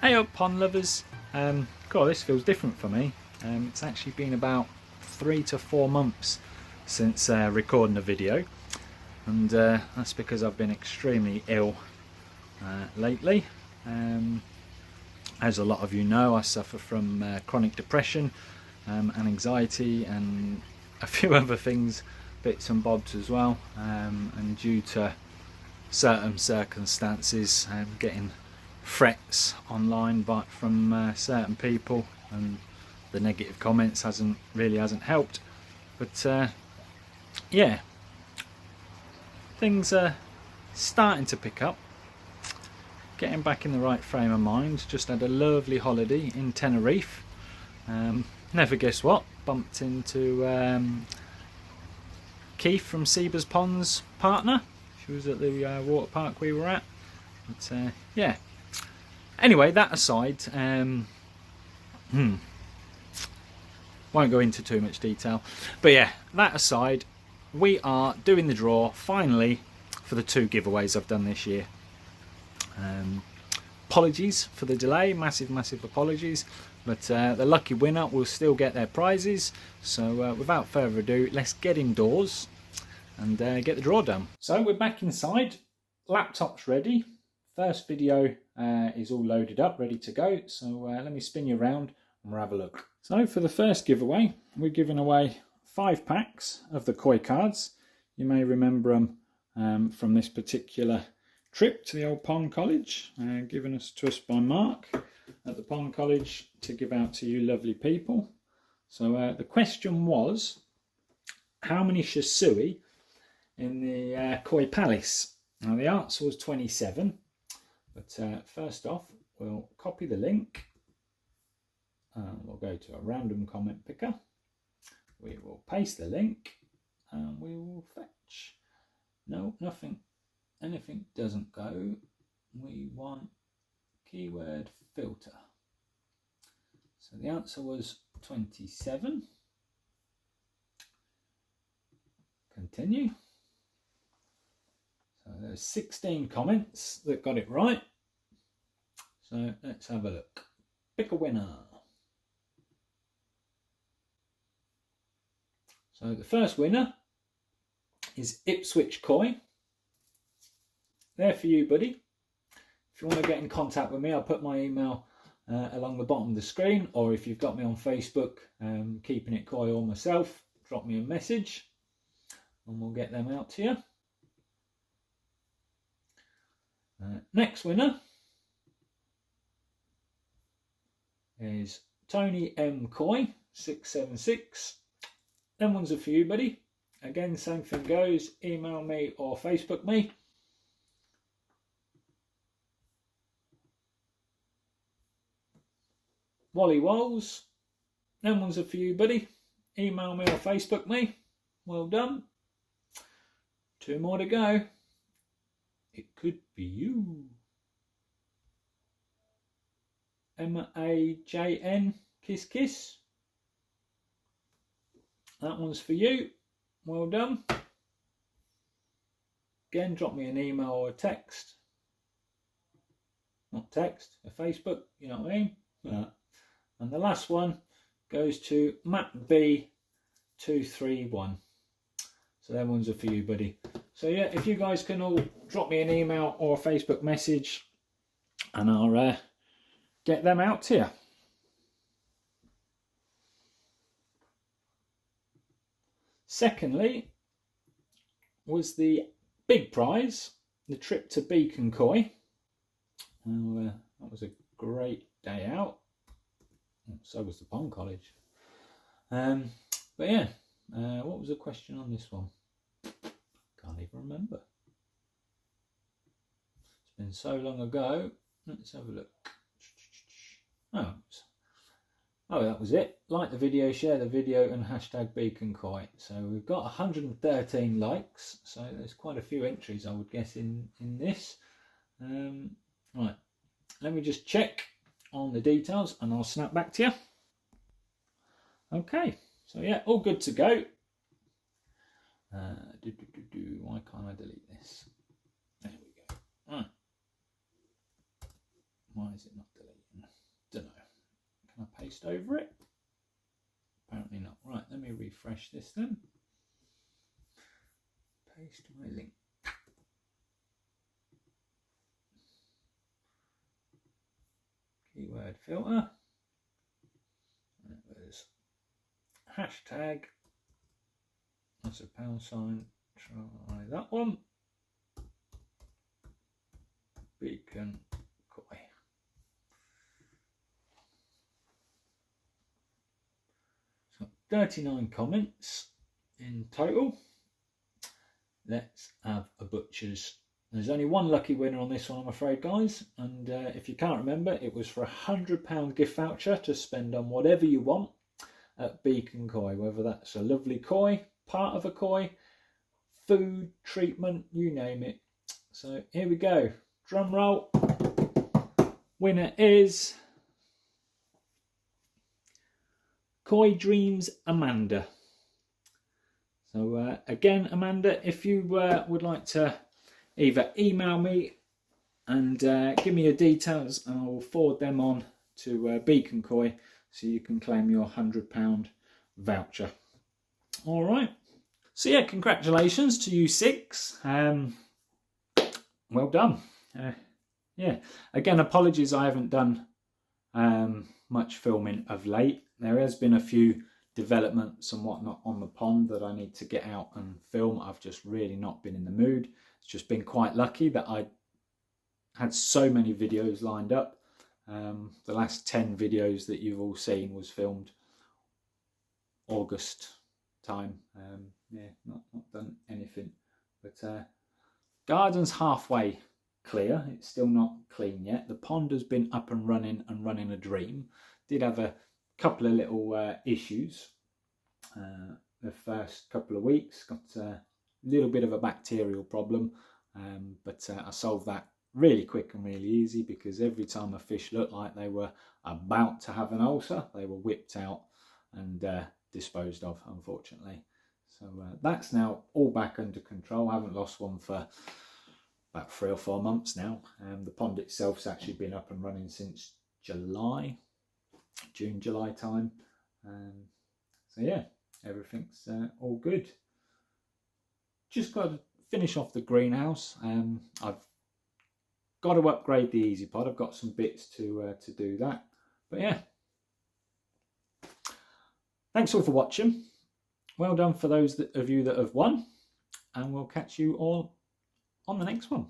Hey up pond lovers, God, this feels different for me. It's actually been about 3 to 4 months since recording a video, and that's because I've been extremely ill lately. As a lot of you know, I suffer from chronic depression and anxiety and a few other things, bits and bobs as well, and due to certain circumstances, getting threats online from certain people, and the negative comments hasn't helped. But yeah, things are starting to pick up, getting back in the right frame of mind. Just had a lovely holiday in Tenerife. Never guess what, bumped into Keith from Seaber's Pond's partner. She was at the water park we were at. But yeah, anyway, that aside, won't go into too much detail, but yeah, that aside, we are doing the draw finally for the 2 giveaways I've done this year. Apologies for the delay, massive apologies, but the lucky winner will still get their prizes. So without further ado, let's get indoors and get the draw done. So we're back inside, laptop's ready, first video is all loaded up, ready to go. So let me spin you around and we'll have a look. So for the first giveaway, we're giving away 5 packs of the koi cards. You may remember them from this particular trip to the old Pond College, given to us by Mark at the Pond College to give out to you lovely people. So the question was, how many shisui in the Koi Palace? Now the answer was 27, but first off, we'll copy the link. We'll go to a random comment picker. We will paste the link and we will fetch. No, nothing. Anything doesn't go. We want keyword filter. So the answer was 27. Continue. So there's 16 comments that got it right. So let's have a look. Pick a winner. So the first winner is Ipswich Koi. There for you, buddy. If you want to get in contact with me, I'll put my email along the bottom of the screen, or if you've got me on Facebook, Keeping It Koi or myself, drop me a message and we'll get them out to you. Next winner is Tony M Koi 676. Them ones are for you, buddy. Again, same thing goes, email me or Facebook me. Wally Walls, them ones are for you, buddy. Email me or Facebook me. Well done. 2 more to go. It could be you. MAJN, kiss kiss. That one's for you. Well done. Again, drop me an email or a text. Not text, a Facebook, you know what I mean? And the last one goes to Matt B231. So them ones are for you, buddy. So yeah, if you guys can all drop me an email or a Facebook message and I'll get them out to you. Secondly was the big prize, the trip to Beacon Koi. That was a great day out. So was the Pond College. But yeah, what was the question on this one? Can't even remember. It's been so long ago. Let's have a look. Oh, that was it. Like the video, share the video, and hashtag Beacon Koi. So we've got 113 likes. So there's quite a few entries, I would guess, in this. Right, let me just check on the details and I'll snap back to you. Okay, so yeah, all good to go. Why can't I delete this? There we go. Right. Why is it not deleting? Can I paste over it? Apparently not. Right, let me refresh this then. Paste my link. Keyword filter. And it was hashtag. That's a pound sign. Try that one. Beacon Koi. So 39 comments in total. Let's have a butcher's. There's only one lucky winner on this one, I'm afraid, guys. And if you can't remember, it was for a £100 gift voucher to spend on whatever you want at Beacon Koi, whether that's a lovely koi, part of a koi, food, treatment, you name it. So here we go. Drum roll. Winner is Koi Dreams Amanda. So again, Amanda, if you would like to either email me and give me your details, and I will forward them on to Beacon Koi so you can claim your £100 voucher. All right. So yeah, congratulations to you 6. Well done. Yeah. Again, apologies I haven't done much filming of late. There has been a few developments and whatnot on the pond that I need to get out and film. I've just really not been in the mood. It's just been quite lucky that I had so many videos lined up. The last 10 videos that you've all seen was filmed August time. Yeah, not done anything. But garden's halfway clear. It's still not clean yet. The pond has been up and running a dream. Did have a couple of little issues the first couple of weeks. Got a little bit of a bacterial problem, but I solved that really quick and really easy, because every time a fish looked like they were about to have an ulcer, they were whipped out and disposed of, unfortunately. So that's now all back under control. I haven't lost one for about 3 or 4 months now. The pond itself's actually been up and running since June, July time. So yeah, everything's all good. Just got to finish off the greenhouse. I've got to upgrade the Easy Pod. I've got some bits to do that. But yeah, thanks all for watching. Well done for those of you that have won, and we'll catch you all on the next one.